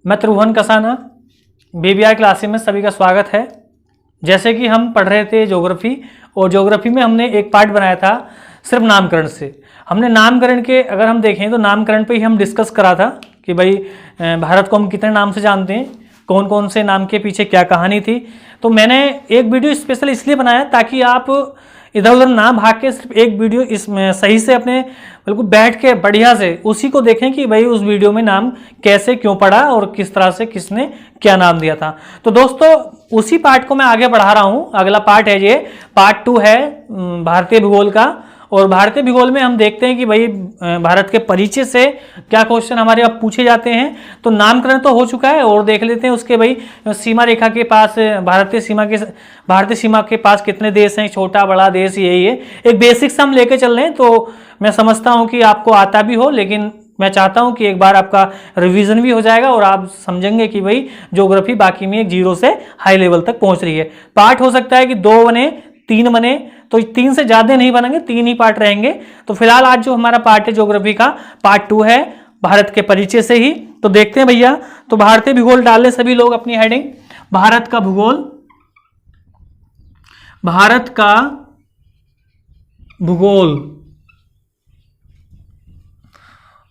मैं त्रिभुवन Kasana, BBr classes में सभी का स्वागत है। जैसे कि हम पढ़ रहे थे ज्योग्राफी, और ज्योग्राफी में हमने एक पार्ट बनाया था सिर्फ नामकरण से। हमने नामकरण के अगर हम देखें तो नामकरण पे ही हम डिस्कस करा था कि भाई भारत को हम कितने नाम से जानते हैं, कौन कौन से नाम के पीछे क्या कहानी थी। तो मैंने एक वीडियो स्पेशल इसलिए बनाया ताकि आप इधर उधर ना भाग के सिर्फ एक वीडियो इसमें सही से अपने बिल्कुल बैठ के बढ़िया से उसी को देखें कि भाई उस वीडियो में नाम कैसे क्यों पड़ा और किस तरह से किसने क्या नाम दिया था। तो दोस्तों उसी पार्ट को मैं आगे बढ़ा रहा हूं। अगला पार्ट है ये पार्ट 2 है भारतीय भूगोल का। और भारतीय भूगोल में हम देखते हैं कि भाई भारत के परिचय से क्या क्वेश्चन हमारे अब पूछे जाते हैं। तो नामकरण तो हो चुका है और देख लेते हैं उसके भाई सीमा रेखा के पास भारतीय सीमा के पास कितने देश हैं, छोटा बड़ा देश यही है। एक बेसिक्स हम लेके चल रहे हैं, तो मैं समझता हूं कि आपको आता भी हो, लेकिन मैं चाहता हूं कि एक बार आपका रिवीजन भी हो जाएगा और आप समझेंगे कि भाई ज्योग्राफी बाकी में एक जीरो से हाई लेवल तक पहुंच रही है। पार्ट हो सकता है कि 2 बने, 3 बने, तो 3 से ज्यादा नहीं बनेंगे, 3 ही पार्ट रहेंगे। तो फिलहाल आज जो हमारा पार्ट है ज्योग्राफी का पार्ट 2 है भारत के परिचय से ही। तो देखते हैं भैया। तो भारतीय भूगोल डाल लें सभी लोग अपनी हेडिंग, भारत का भूगोल। भारत का भूगोल।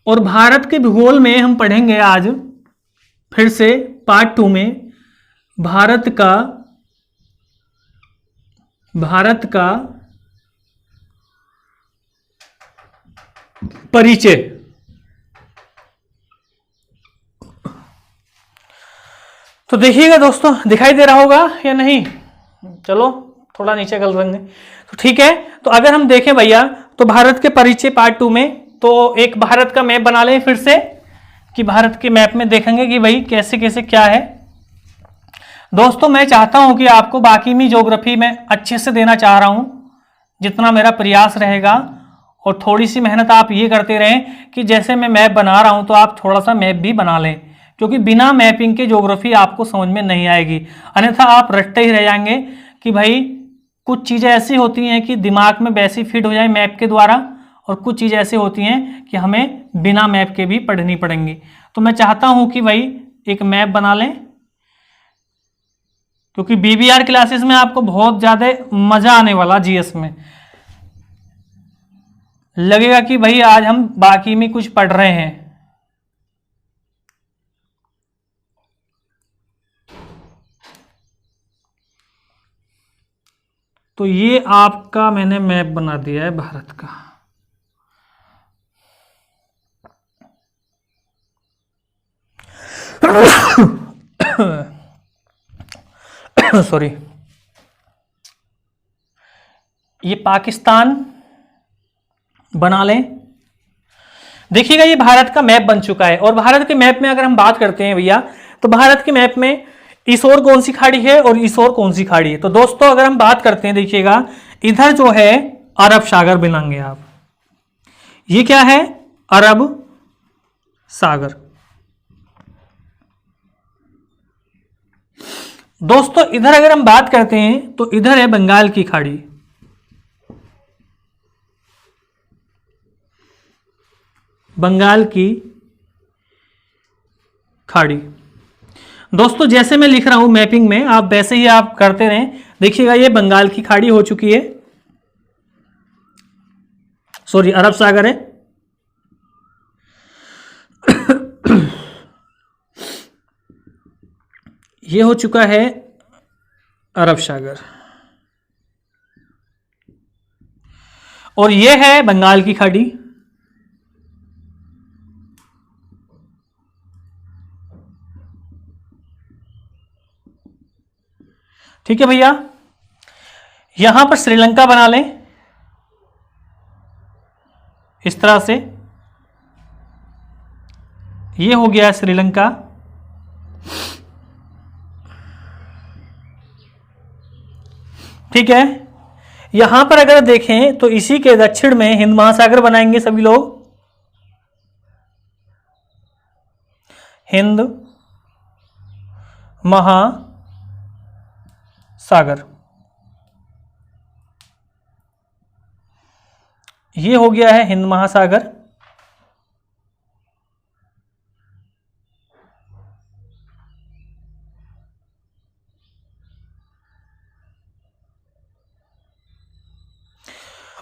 और भारत के भूगोल में हम पढ़ेंगे आज फिर से पार्ट 2 में भारत का परिचय। तो देखिएगा दोस्तों, दिखाई दे रहा होगा या नहीं? चलो थोड़ा नीचे कर लेंगे तो ठीक है। तो अगर हम देखें भैया तो भारत के परिचय पार्ट 2 में, तो एक भारत का मैप बना लें फिर से कि भारत के मैप में देखेंगे कि भाई कैसे कैसे क्या है। दोस्तों मैं चाहता हूं कि आपको बाकी में ज्योग्राफी में अच्छे से देना चाह रहा हूं, जितना मेरा प्रयास रहेगा। और थोड़ी सी मेहनत आप ये करते रहें कि जैसे मैं मैप बना रहा हूं तो आप थोड़ा सा मैप भी बना लें, क्योंकि बिना मैपिंग के ज्योग्राफी आपको समझ में नहीं आएगी। अन्यथा आप रटते ही रह जाएंगे कि भाई कुछ चीज़ें ऐसी होती हैं कि दिमाग में वैसी फिट हो जाए मैप के द्वारा, और कुछ चीज़ें ऐसी होती हैं कि हमें बिना मैप के भी पढ़नी पड़ेंगी। तो मैं चाहता हूं कि भाई एक मैप बना लें, क्योंकि बीबीआर क्लासेस में आपको बहुत ज़्यादा मजा आने वाला, जीएस में लगेगा कि भाई आज हम बाकी में कुछ पढ़ रहे हैं। तो ये आपका मैंने मैप बना दिया है भारत का। सॉरी, ये पाकिस्तान बना लें। देखिएगा ये भारत का मैप बन चुका है। और भारत के मैप में अगर हम बात करते हैं भैया, तो भारत के मैप में इस ओर कौन सी खाड़ी है और इस ओर कौन सी खाड़ी है। तो दोस्तों अगर हम बात करते हैं, देखिएगा इधर जो है अरब सागर बनाएंगे आप। ये क्या है? अरब सागर। दोस्तों इधर अगर हम बात करते हैं तो इधर है बंगाल की खाड़ी। बंगाल की खाड़ी। दोस्तों जैसे मैं लिख रहा हूं मैपिंग में, आप वैसे ही आप करते रहें। देखिएगा ये बंगाल की खाड़ी हो चुकी है, सॉरी अरब सागर है। ये हो चुका है अरब सागर, और ये है बंगाल की खाड़ी। ठीक है भैया। यहां पर श्रीलंका बना लें इस तरह से। ये हो गया श्रीलंका। ठीक है। यहां पर अगर देखें तो इसी के दक्षिण में हिंद महासागर बनाएंगे सभी लोग। हिंद महासागर। ये हो गया है हिंद महासागर।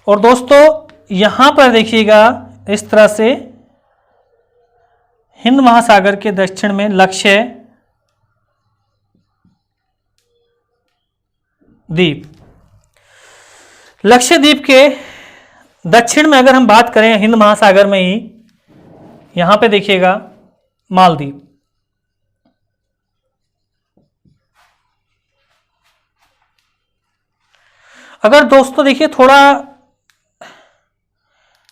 और दोस्तों यहां पर देखिएगा इस तरह से हिंद महासागर के दक्षिण में लक्षद्वीप, लक्षद्वीप के दक्षिण में अगर हम बात करें हिंद महासागर में ही, यहां पे देखिएगा मालदीव। अगर दोस्तों देखिए थोड़ा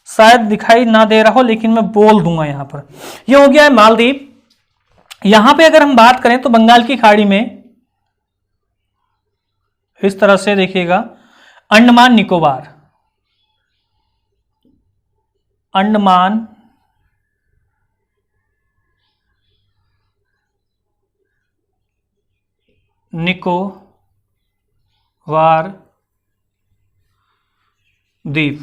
शायद दिखाई ना दे रहा हो लेकिन मैं बोल दूंगा, यहां पर यह हो गया है मालदीव। यहां पे अगर हम बात करें तो बंगाल की खाड़ी में इस तरह से देखिएगा अंडमान निकोबार, अंडमान निकोबार द्वीप।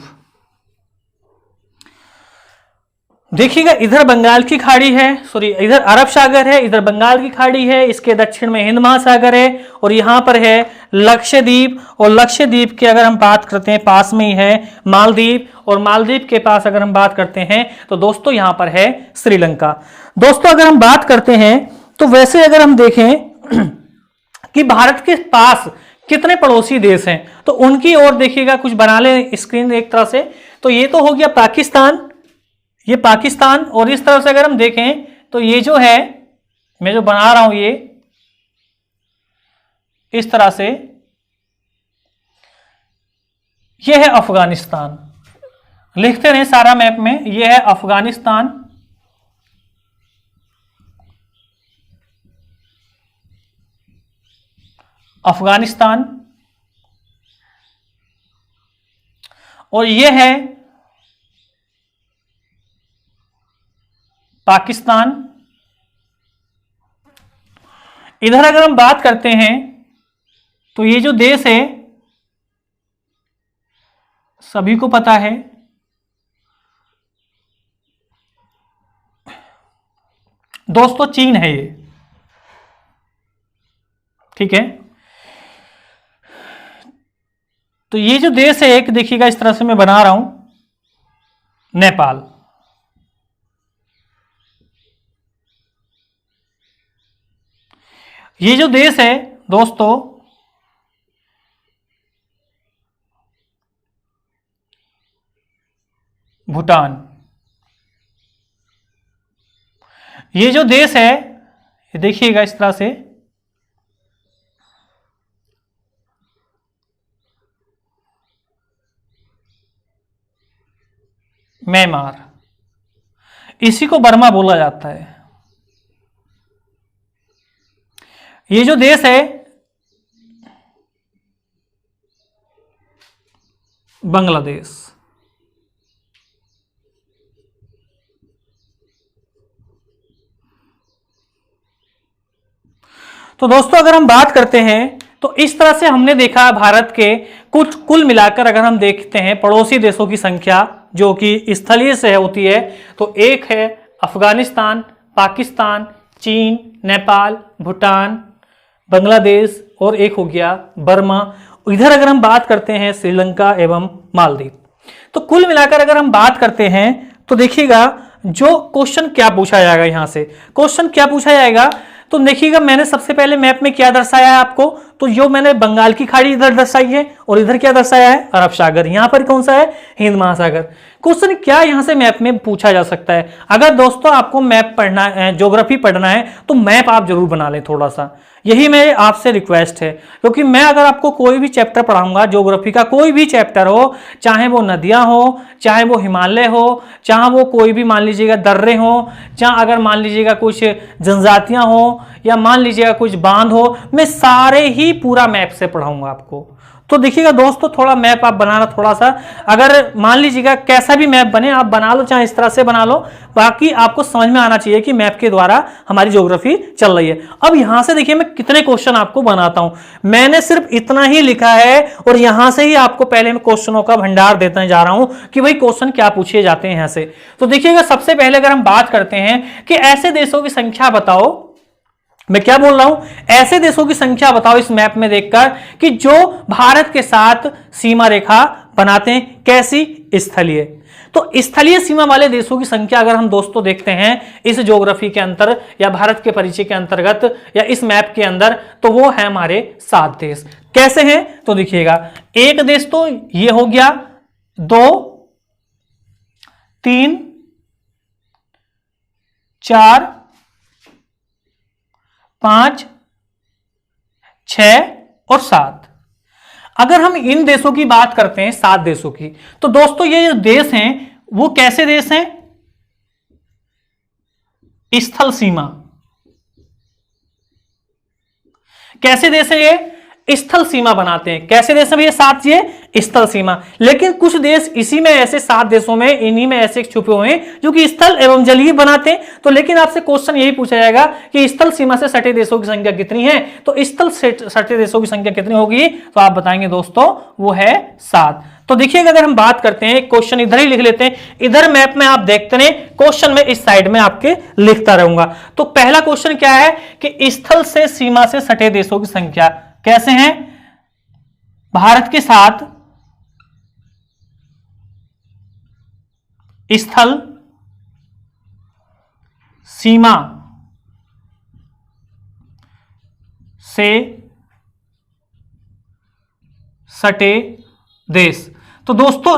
देखिएगा इधर बंगाल की खाड़ी है, सॉरी इधर अरब सागर है, इधर बंगाल की खाड़ी है, इसके दक्षिण में हिंद महासागर है और यहां पर है लक्षद्वीप। और लक्षद्वीप की अगर हम बात करते हैं पास में ही है मालदीव, और मालदीव के पास अगर हम बात करते हैं तो दोस्तों यहां पर है श्रीलंका। दोस्तों अगर हम बात करते हैं तो वैसे अगर हम देखें कि भारत के पास कितने पड़ोसी देश हैं तो उनकी ओर देखिएगा कुछ बना ले स्क्रीन एक तरह से। तो ये तो हो गया पाकिस्तान, ये पाकिस्तान, और इस तरह से अगर हम देखें तो ये जो है मैं जो बना रहा हूं ये इस तरह से, ये है अफगानिस्तान। लिखते रहे सारा मैप में, ये है अफगानिस्तान, अफगानिस्तान, और ये है पाकिस्तान। इधर अगर हम बात करते हैं तो ये जो देश है सभी को पता है, दोस्तों चीन है ये, ठीक है। तो ये जो देश है एक देखिएगा इस तरह से मैं बना रहा हूं, नेपाल। ये जो देश है दोस्तों भूटान। ये जो देश है ये देखिएगा इस तरह से म्यांमार, इसी को बर्मा बोला जाता है। ये जो देश है बांग्लादेश। तो दोस्तों अगर हम बात करते हैं तो इस तरह से हमने देखा भारत के कुछ कुल मिलाकर अगर हम देखते हैं पड़ोसी देशों की संख्या जो कि स्थलीय से होती है तो एक है अफगानिस्तान, पाकिस्तान, चीन, नेपाल, भूटान, बांग्लादेश और एक हो गया बर्मा। इधर अगर हम बात करते हैं श्रीलंका एवं मालदीव। तो कुल मिलाकर अगर हम बात करते हैं तो देखिएगा जो क्वेश्चन क्या पूछा जाएगा, यहां से क्वेश्चन क्या पूछा जाएगा तो देखिएगा मैंने सबसे पहले मैप में क्या दर्शाया है आपको, तो जो मैंने बंगाल की खाड़ी इधर दर्शाई है और इधर क्या दर्शाया है अरब सागर, यहां पर कौन सा है हिंद महासागर। क्वेश्चन क्या यहां से मैप में पूछा जा सकता है। अगर दोस्तों आपको मैप पढ़ना है, ज्योग्राफी पढ़ना है तो मैप आप जरूर बना लें थोड़ा सा, यही मेरे आपसे रिक्वेस्ट है। क्योंकि मैं अगर आपको कोई भी चैप्टर पढ़ाऊंगा, ज्योग्राफी का कोई भी चैप्टर हो, चाहे वो नदियां हो, चाहे वो हिमालय हो, चाहे वो कोई भी मान लीजिएगा दर्रे हो, चाहे अगर मान लीजिएगा कुछ जनजातियां हो या मान लीजिएगा कुछ बांध हो, मैं सारे ही पूरा मैप से पढ़ाऊंगा आपको। तो देखिएगा दोस्तों थोड़ा मैप आप बनाना थोड़ा सा, अगर मान लीजिएगा कैसा भी मैप बने आप बना लो, चाहे इस तरह से बना लो, बाकी आपको समझ में आना चाहिए कि मैप के द्वारा हमारी ज्योग्राफी चल रही है। अब यहां से देखिए मैं कितने क्वेश्चन आपको बनाता हूं, मैंने सिर्फ इतना ही लिखा है और यहां से ही आपको पहले मैं क्वेश्चनों का भंडार देता जा रहा हूं कि भाई क्वेश्चन क्या पूछे जाते हैं यहां से। तो देखिएगा सबसे पहले अगर हम बात करते हैं कि ऐसे देशों की संख्या बताओ, मैं क्या बोल रहा हूं, ऐसे देशों की संख्या बताओ इस मैप में देखकर कि जो भारत के साथ सीमा रेखा बनाते हैं। कैसी? स्थलीय। तो स्थलीय सीमा वाले देशों की संख्या अगर हम दोस्तों देखते हैं इस ज्योग्राफी के अंतर या भारत के परिचय के अंतर्गत या इस मैप के अंदर, तो वो है हमारे 7 देश। कैसे हैं? तो देखिएगा, एक देश तो ये हो गया, 2, 3, 4, 5, 6 और 7। अगर हम इन देशों की बात करते हैं, 7 देशों की, तो दोस्तों ये जो देश हैं वो कैसे देश हैं? स्थल सीमा। कैसे देश है ये? स्थल सीमा बनाते हैं। कैसे देश है भैया? 7 ये स्थल सीमा। लेकिन कुछ देश इसी में ऐसे 7 देशों में इन्हीं में ऐसे छुपे हुए हैं जो कि स्थल एवं जलीय बनाते हैं। तो लेकिन आपसे क्वेश्चन यही पूछा जाएगा कि स्थल सीमा से सटे देशों की संख्या कितनी है? तो स्थल से सटे देशों की संख्या कितनी होगी? तो आप बताएंगे दोस्तों वो है 7। तो देखिएगा, अगर हम बात करते हैं, क्वेश्चन इधर ही लिख लेते हैं, इधर मैप में आप देखते हैं, क्वेश्चन में इस साइड में आपके लिखता रहूंगा। तो पहला क्वेश्चन क्या है कि स्थल से सीमा से सटे देशों की संख्या कैसे हैं? भारत के साथ स्थल सीमा से सटे देश। तो दोस्तों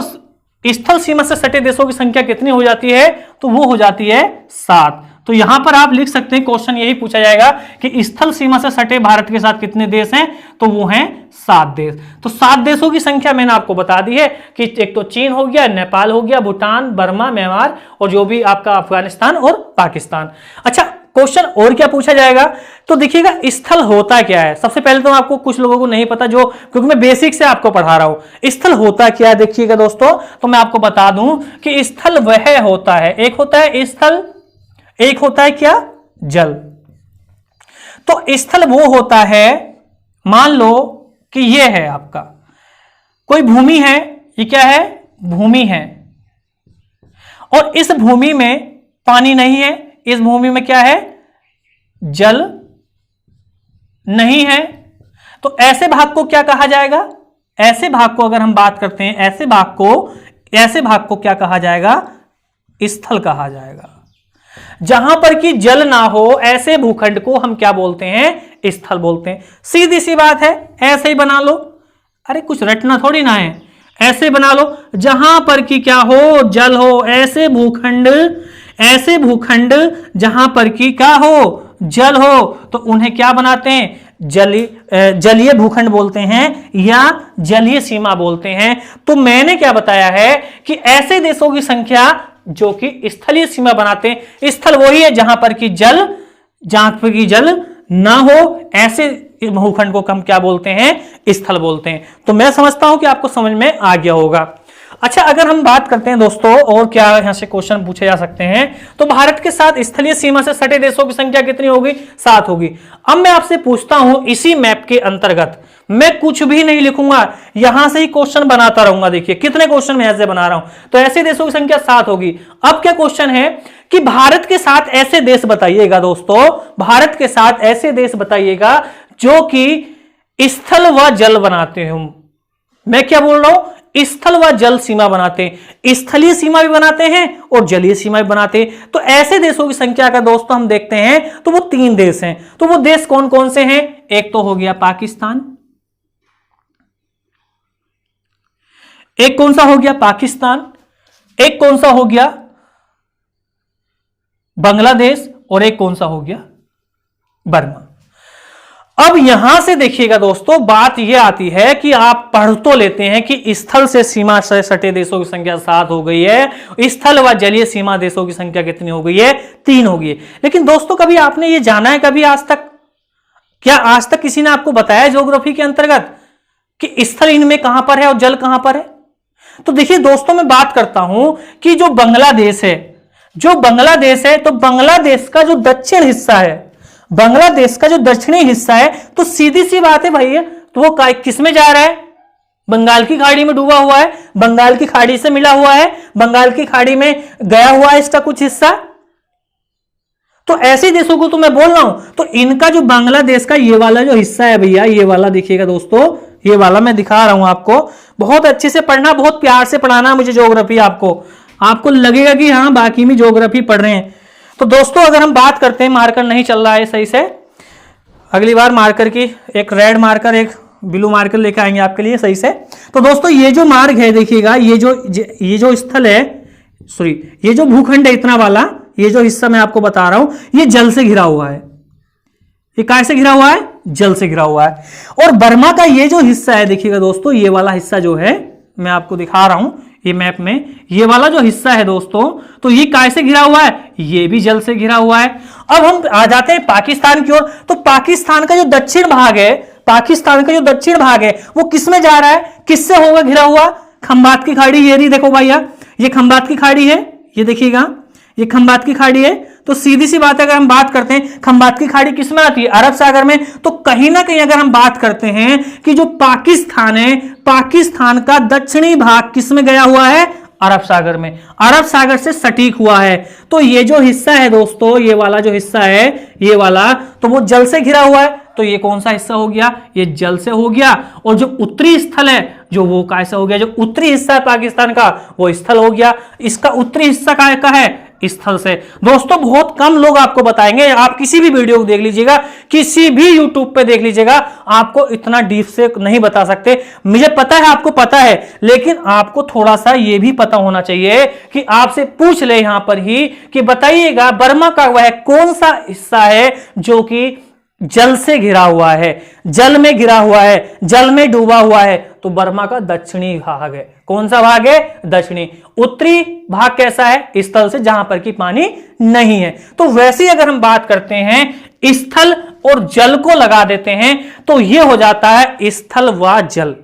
स्थल सीमा से सटे देशों की संख्या कितनी हो जाती है? तो वो हो जाती है 7। तो यहां पर आप लिख सकते हैं, क्वेश्चन यही पूछा जाएगा कि स्थल सीमा से सटे भारत के साथ कितने देश हैं? तो वो हैं 7 देश। तो 7 देशों की संख्या मैंने आपको बता दी है कि एक तो चीन हो गया, नेपाल हो गया, भूटान, बर्मा, म्यांमार और जो भी आपका अफगानिस्तान और पाकिस्तान। अच्छा, क्वेश्चन और क्या पूछा जाएगा? तो देखिएगा, स्थल होता क्या है? सबसे पहले तो आपको कुछ लोगों को नहीं पता, जो क्योंकि मैं बेसिक से आपको पढ़ा रहा हूं। स्थल होता क्या है देखिएगा दोस्तों, तो मैं आपको बता दूं कि स्थल वह होता है, एक होता है स्थल, एक होता है क्या? जल। तो स्थल वो होता है, मान लो कि ये है आपका कोई भूमि है, ये क्या है? भूमि है, और इस भूमि में पानी नहीं है, इस भूमि में क्या है? जल नहीं है। तो ऐसे भाग को क्या कहा जाएगा? ऐसे भाग को अगर हम बात करते हैं, ऐसे भाग को क्या कहा जाएगा? स्थल कहा जाएगा। जहां पर कि जल ना हो ऐसे भूखंड को हम क्या बोलते हैं? स्थल बोलते हैं। सीधी सी बात है, ऐसे ही बना लो, अरे कुछ रटना थोड़ी ना है, ऐसे बना लो, जहां पर कि क्या हो? जल हो, ऐसे भूखंड जहां पर कि क्या हो? जल हो, तो उन्हें क्या बनाते हैं? जलीय भूखंड बोलते हैं या जलीय सीमा बोलते हैं। तो मैंने क्या बताया है कि ऐसे देशों की संख्या जो कि स्थलीय सीमा बनाते हैं, स्थल वही है जहां पर कि जल ना हो, ऐसे भूखंड को हम क्या बोलते हैं? स्थल बोलते हैं। तो मैं समझता हूं कि आपको समझ में आ गया होगा। अच्छा, अगर हम बात करते हैं दोस्तों और क्या यहां से क्वेश्चन पूछे जा सकते हैं, तो भारत के साथ स्थलीय सीमा से सटे देशों की संख्या कितनी होगी? 7 होगी। अब मैं आपसे पूछता हूं, इसी मैप के अंतर्गत मैं कुछ भी नहीं लिखूंगा, यहां से ही क्वेश्चन बनाता रहूंगा। देखिए कितने क्वेश्चन मैं ऐसे बना रहा हूं। तो ऐसे देशों की संख्या 7 होगी। अब क्या क्वेश्चन है कि भारत के साथ ऐसे देश बताइएगा दोस्तों, भारत के साथ ऐसे देश बताइएगा जो कि स्थल व जल बनाते हो। मैं क्या बोल रहा हूं? स्थल व जल सीमा बनाते हैं, स्थलीय सीमा भी बनाते हैं और जलीय सीमा भी बनाते हैं। तो ऐसे देशों की संख्या का दोस्तों हम देखते हैं तो वो 3 देश हैं। तो वो देश कौन कौन से हैं? एक तो हो गया पाकिस्तान, एक कौन सा हो गया? पाकिस्तान, एक कौन सा हो गया? बांग्लादेश, और एक कौन सा हो गया? बर्मा। अब यहां से देखिएगा दोस्तों, बात यह आती है कि आप पढ़ तो लेते हैं कि स्थल से सीमा से सटे देशों की संख्या 7 हो गई है, स्थल व जलीय सीमा देशों की संख्या कितनी हो गई है? 3 हो गई है। लेकिन दोस्तों कभी आपने ये जाना है कभी आज तक? क्या आज तक किसी ने आपको बताया ज्योग्राफी के अंतर्गत कि स्थल इनमें कहां पर है और जल कहां पर है? तो देखिए दोस्तों, मैं बात करता हूं कि जो बांग्लादेश है, तो बांग्लादेश का जो दक्षिण हिस्सा है, बांग्लादेश का जो दक्षिणी हिस्सा है, तो सीधी सी बात है भैया, तो वो किस में जा रहा है? बंगाल की खाड़ी में डूबा हुआ है, बंगाल की खाड़ी से मिला हुआ है, बंगाल की खाड़ी में गया हुआ है इसका कुछ हिस्सा। तो ऐसे देशों को तो मैं बोल रहा हूं। तो इनका जो बांग्लादेश का ये वाला जो हिस्सा है भैया, ये वाला देखिएगा दोस्तों, ये वाला मैं दिखा रहा हूं आपको। बहुत अच्छे से पढ़ना, बहुत प्यार से पढ़ाना मुझे ज्योग्राफी। आपको लगेगा कि हाँ बाकी में ज्योग्राफी पढ़ रहे हैं। तो दोस्तों अगर हम बात करते हैं, मार्कर नहीं चल रहा है सही से, अगली बार मार्कर की एक रेड मार्कर एक ब्लू मार्कर लेकर आएंगे आपके लिए सही से। तो दोस्तों ये जो मार्ग है देखिएगा, ये जो स्थल है, सॉरी ये जो भूखंड है इतना वाला, ये जो हिस्सा मैं आपको बता रहा हूं, ये जल से घिरा हुआ है। ये काय से घिरा हुआ है? जल से घिरा हुआ है। और बर्मा का ये जो हिस्सा है देखिएगा दोस्तों, ये वाला हिस्सा जो है मैं आपको दिखा रहा हूं ये मैप में, ये वाला जो हिस्सा है दोस्तों, तो ये काय से घिरा हुआ है? ये भी जल से घिरा हुआ है। अब हम आ जाते हैं पाकिस्तान की ओर। तो पाकिस्तान का जो दक्षिण भाग है, पाकिस्तान का जो दक्षिण भाग है वो किस में जा रहा है, किससे होगा घिरा हुआ? खंबात की खाड़ी। ये रही देखो भैया, ये खंबात की खाड़ी है, ये देखिएगा ये खंबात की खाड़ी है। तो सीधी सी बात है, अगर हम बात करते हैं खंबात की खाड़ी किस में आती है? अरब सागर में। तो कहीं ना कहीं अगर हम बात करते हैं कि जो पाकिस्तान है, पाकिस्तान का दक्षिणी भाग किस में गया हुआ है? अरब सागर में। अरब सागर से सटीक हुआ है। तो ये जो हिस्सा है दोस्तों, ये वाला जो हिस्सा है, ये वाला, तो वो जल से घिरा हुआ है। तो ये कौन सा हिस्सा हो गया? ये जल से हो गया। और जो उत्तरी स्थल है जो वो कैसा हो गया? जो उत्तरी हिस्सा है पाकिस्तान का वो स्थल हो गया। इसका उत्तरी हिस्सा का है? स्थल से। दोस्तों बहुत कम लोग आपको बताएंगे, आप किसी भी वीडियो को देख लीजिएगा, किसी भी यूट्यूब पे देख लीजिएगा, आपको इतना डीप से नहीं बता सकते। मुझे पता है आपको पता है, लेकिन आपको थोड़ा सा ये भी पता होना चाहिए कि आपसे पूछ ले यहां पर ही कि बताइएगा बर्मा का वह कौन सा हिस्सा है जो कि जल से घिरा हुआ है, जल में घिरा हुआ है, जल में डूबा हुआ है। तो बर्मा का दक्षिणी भाग है। कौन सा भाग है? दक्षिणी। उत्तरी भाग कैसा है? स्थल से, जहां पर कि पानी नहीं है। तो वैसे ही अगर हम बात करते हैं स्थल और जल को लगा देते हैं तो यह हो जाता है स्थल व जल।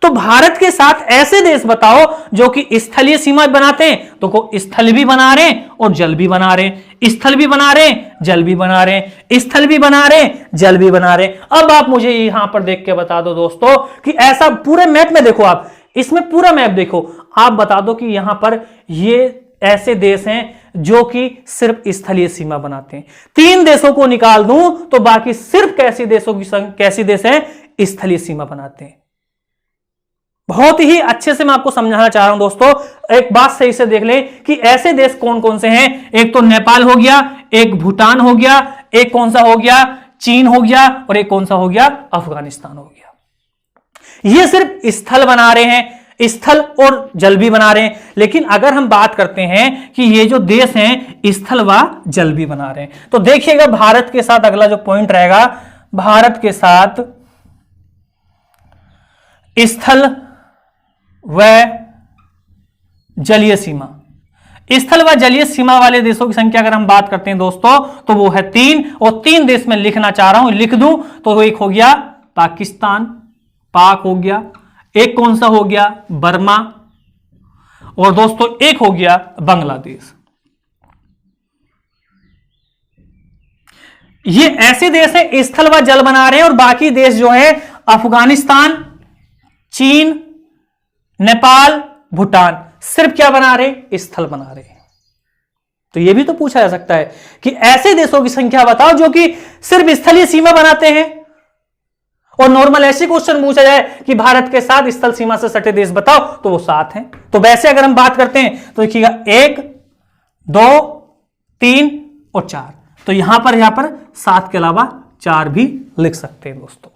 तो भारत के साथ ऐसे देश बताओ जो कि स्थलीय सीमा बनाते हैं। तो को स्थल भी बना रहे हैं और जल भी बना रहे हैं, स्थल भी बना रहे हैं, जल भी बना रहे हैं, स्थल भी बना रहे हैं, जल भी बना रहे हैं। अब आप मुझे यहां पर देख के बता दो दोस्तों कि ऐसा पूरे मैप में देखो, आप इसमें पूरा मैप देखो, आप बता दो कि यहां पर ये ऐसे देश हैं जो कि सिर्फ स्थलीय सीमा बनाते हैं। 3 देशों को निकाल दूं तो बाकी सिर्फ कैसे देश हैं? स्थलीय सीमा बनाते हैं। बहुत ही अच्छे से मैं आपको समझाना चाह रहा हूं दोस्तों। एक बात सही से देख लें कि ऐसे देश कौन कौन से हैं। एक तो नेपाल हो गया, एक भूटान हो गया, एक कौन सा हो गया? चीन हो गया, और एक कौन सा हो गया? अफगानिस्तान हो गया। ये सिर्फ स्थल बना रहे हैं, स्थल और जल भी बना रहे हैं। लेकिन अगर हम बात करते हैं कि ये जो देश हैं स्थल व जल भी बना रहे हैं, तो देखिएगा भारत के साथ अगला जो पॉइंट रहेगा, भारत के साथ स्थल व जलीय सीमा, स्थल व जलीय सीमा वाले देशों की संख्या अगर हम बात करते हैं दोस्तों तो वो है 3। और 3 देश में लिखना चाह रहा हूं, लिख दूं तो एक हो गया पाकिस्तान, पाक हो गया, एक कौन सा हो गया? बर्मा, और दोस्तों एक हो गया बांग्लादेश। ये ऐसे देश है स्थल व जल बना रहे हैं, और बाकी देश जो है अफगानिस्तान, चीन, नेपाल, भूटान सिर्फ क्या बना रहे? स्थल बना रहे। तो यह भी तो पूछा जा सकता है कि ऐसे देशों की संख्या बताओ जो कि सिर्फ स्थलीय सीमा बनाते हैं। और नॉर्मल ऐसे क्वेश्चन पूछा जाए कि भारत के साथ स्थल सीमा से सटे देश बताओ, तो वो 7 हैं। तो वैसे अगर हम बात करते हैं तो देखिएगा 1, 2, 3 और 4। तो यहां पर 7 के अलावा 4 भी लिख सकते हैं दोस्तों।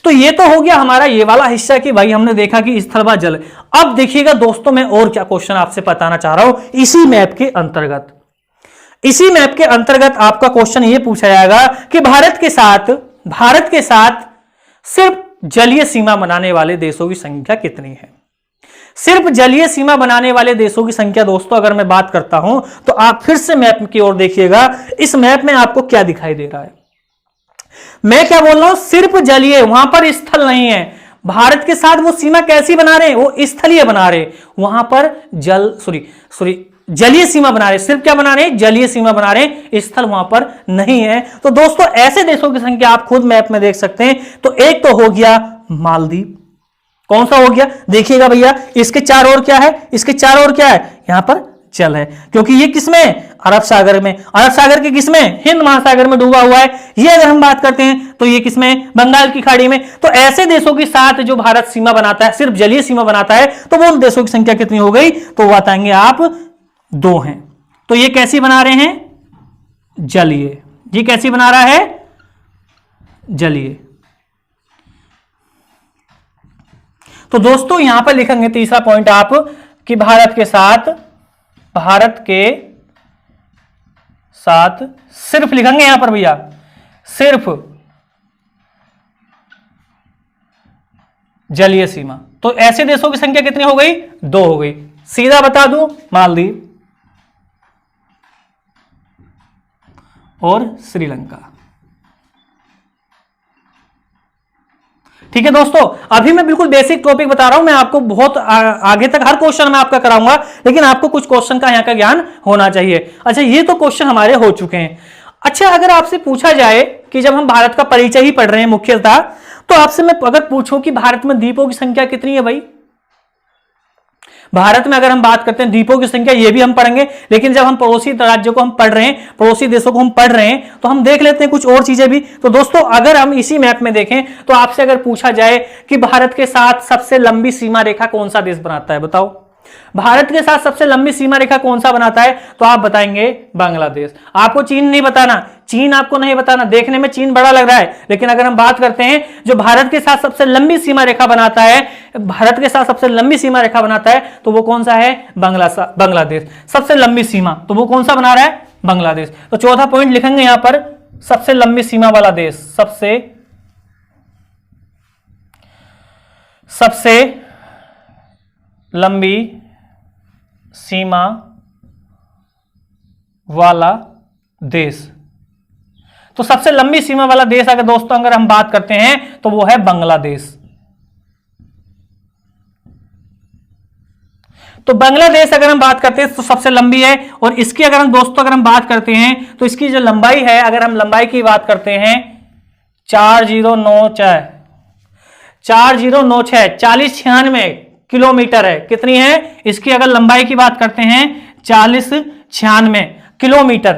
तो ये तो हो गया हमारा ये वाला हिस्सा कि भाई हमने देखा कि स्थल व जल। अब देखिएगा दोस्तों मैं और क्या क्वेश्चन आपसे बताना चाह रहा हूं इसी मैप के अंतर्गत। इसी मैप के अंतर्गत आपका क्वेश्चन ये पूछा जाएगा कि भारत के साथ सिर्फ जलीय सीमा बनाने वाले देशों की संख्या कितनी है? सिर्फ जलीय सीमा बनाने वाले देशों की संख्या दोस्तों अगर मैं बात करता हूं तो आप फिर से मैप की ओर देखिएगा। इस मैप में आपको क्या दिखाई दे रहा है? मैं क्या बोल रहा हूं? सिर्फ जलीय, वहां पर स्थल नहीं है। भारत के साथ वो सीमा कैसी बना रहे हैं? वो स्थलीय बना रहे हैं। वहां पर जलीय सीमा बना रहे हैं। सिर्फ क्या बना रहे हैं? जलीय सीमा बना रहे हैं, स्थल वहां पर नहीं है। तो दोस्तों ऐसे देशों की संख्या आप खुद मैप में देख सकते हैं। तो एक तो हो गया मालदीव। कौन सा हो गया? देखिएगा भैया, इसके 4 और क्या है? इसके 4 और क्या है? यहां पर जल है, क्योंकि ये किसमें, अरब सागर में, अरब सागर के किसमें, हिंद महासागर में डूबा हुआ है। ये अगर हम बात करते हैं तो ये किसमें, बंगाल की खाड़ी में। तो ऐसे देशों के साथ जो भारत सीमा बनाता है, सिर्फ जलीय सीमा बनाता है, तो वो देशों की संख्या कितनी हो गई, तो वो बताएंगे आप 2 हैं। तो ये कैसी बना रहे हैं, जलीय। ये कैसी बना रहा है, जलीय। तो दोस्तों यहां पर लिखेंगे तीसरा पॉइंट आप कि भारत के साथ सिर्फ लिखेंगे यहां पर भैया, सिर्फ जलीय सीमा। तो ऐसे देशों की संख्या कितनी हो गई, 2 हो गई। सीधा बता दूं, मालदीव और श्रीलंका। ठीक है दोस्तों, अभी मैं बिल्कुल बेसिक टॉपिक बता रहा हूं, मैं आपको बहुत आगे तक हर क्वेश्चन मैं आपका कराऊंगा, लेकिन आपको कुछ क्वेश्चन का यहां का ज्ञान होना चाहिए। अच्छा, ये तो क्वेश्चन हमारे हो चुके हैं। अच्छा, अगर आपसे पूछा जाए कि जब हम भारत का परिचय ही पढ़ रहे हैं मुख्यतः, तो आपसे मैं अगर पूछूं कि भारत में द्वीपों की संख्या कितनी है भाई, भारत में अगर हम बात करते हैं द्वीपों की संख्या, ये भी हम पढ़ेंगे, लेकिन जब हम पड़ोसी राज्यों को हम पढ़ रहे हैं, पड़ोसी देशों को हम पढ़ रहे हैं, तो हम देख लेते हैं कुछ और चीजें भी। तो दोस्तों अगर हम इसी मैप में देखें, तो आपसे अगर पूछा जाए कि भारत के साथ सबसे लंबी सीमा रेखा कौन सा देश बनाता है, बताओ भारत के साथ सबसे लंबी सीमा रेखा कौन सा बनाता है, तो आप बताएंगे बांग्लादेश। आपको चीन नहीं बताना, चीन आपको नहीं बताना, देखने में चीन बड़ा लग रहा है, लेकिन अगर हम बात करते हैं जो भारत के साथ सबसे लंबी सीमा रेखा बनाता है, भारत के साथ सबसे लंबी सीमा रेखा बनाता है, तो वो कौन सा है, बांग्लादेश। सबसे लंबी सीमा, तो वो कौन सा बना रहा है, बांग्लादेश। तो चौथा पॉइंट लिखेंगे यहां पर, सबसे लंबी सीमा वाला देश, सबसे लंबी सीमा वाला देश। तो सबसे लंबी सीमा वाला देश अगर दोस्तों अगर हम बात करते हैं तो वो है बांग्लादेश। तो बांग्लादेश अगर हम बात करते हैं तो सबसे लंबी है, और इसकी अगर हम दोस्तों अगर हम बात करते हैं तो इसकी जो लंबाई है, अगर हम लंबाई की बात करते हैं 4096 किलोमीटर है। कितनी है इसकी, अगर लंबाई की बात करते हैं 4096 किलोमीटर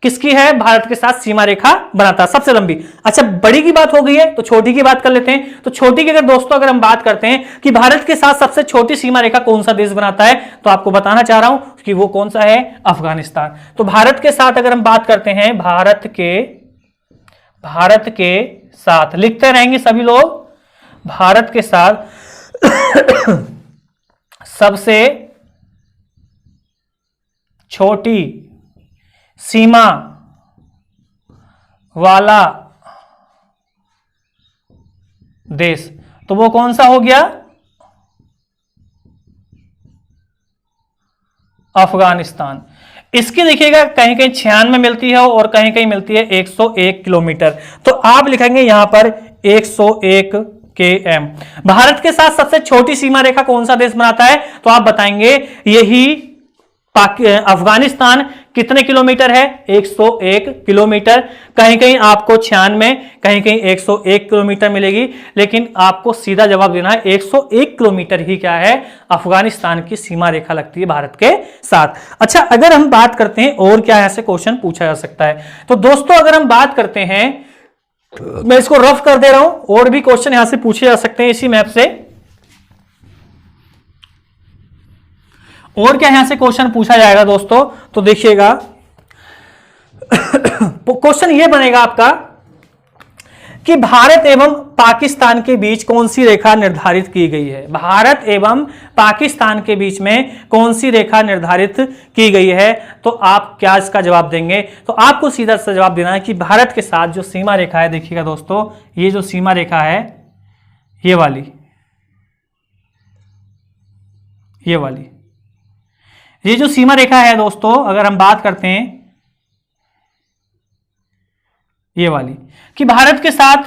किसकी है, भारत के साथ सीमा रेखा बनाता है, सबसे लंबी। अच्छा, बड़ी की बात हो गई है तो छोटी की बात कर लेते हैं। तो छोटी की अगर दोस्तों अगर हम बात करते हैं कि भारत के साथ सबसे छोटी सीमा रेखा कौन सा देश बनाता है, तो आपको बताना चाह रहा हूं कि वो कौन सा है, अफगानिस्तान। तो भारत के साथ अगर हम बात करते हैं, भारत के साथ लिखते रहेंगे सभी लोग, भारत के साथ सबसे छोटी सीमा वाला देश, तो वो कौन सा हो गया, अफगानिस्तान। इसकी देखिएगा कहीं कहीं 96 मिलती है और कहीं कहीं मिलती है 101 किलोमीटर। तो आप लिखेंगे यहां पर 101 km। भारत के साथ सबसे छोटी सीमा रेखा कौन सा देश बनाता है, तो आप बताएंगे यही अफगानिस्तान। कितने किलोमीटर है, 101 किलोमीटर। कहीं कहीं आपको 96, कहीं कहीं 101 किलोमीटर मिलेगी, लेकिन आपको सीधा जवाब देना है 101 किलोमीटर ही क्या है, अफगानिस्तान की सीमा रेखा लगती है भारत के साथ। अच्छा, अगर हम बात करते हैं और क्या ऐसे क्वेश्चन पूछा जा सकता है, तो दोस्तों अगर हम बात करते हैं, मैं इसको रफ कर दे रहा हूं, और भी क्वेश्चन यहां से पूछे जा सकते हैं इसी मैप से। और क्या यहां से क्वेश्चन पूछा जाएगा दोस्तों, तो देखिएगा क्वेश्चन ये बनेगा आपका कि भारत एवं पाकिस्तान के बीच कौन सी रेखा निर्धारित की गई है। भारत एवं पाकिस्तान के बीच में कौन सी रेखा निर्धारित की गई है, तो आप क्या इसका जवाब देंगे, तो आपको सीधा सा जवाब देना है कि भारत के साथ जो सीमा रेखा है, देखिएगा दोस्तों ये जो सीमा रेखा है, ये वाली, ये जो सीमा रेखा है दोस्तों, अगर हम बात करते हैं ये वाली, कि भारत के साथ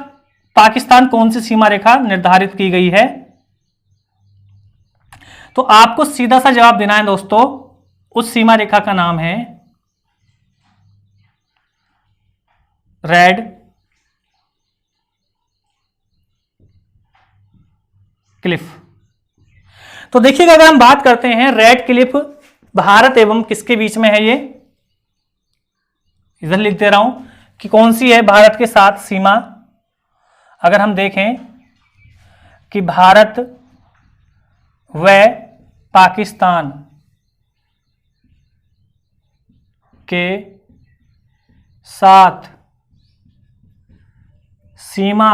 पाकिस्तान कौन सी सीमा रेखा निर्धारित की गई है, तो आपको सीधा सा जवाब देना है दोस्तों, उस सीमा रेखा का नाम है रेड क्लिफ। तो देखिएगा अगर हम बात करते हैं रेड क्लिफ भारत एवं किसके बीच में है ये, इधर लिख दे रहा हूं कि कौन सी है भारत के साथ सीमा। अगर हम देखें कि भारत व पाकिस्तान के साथ सीमा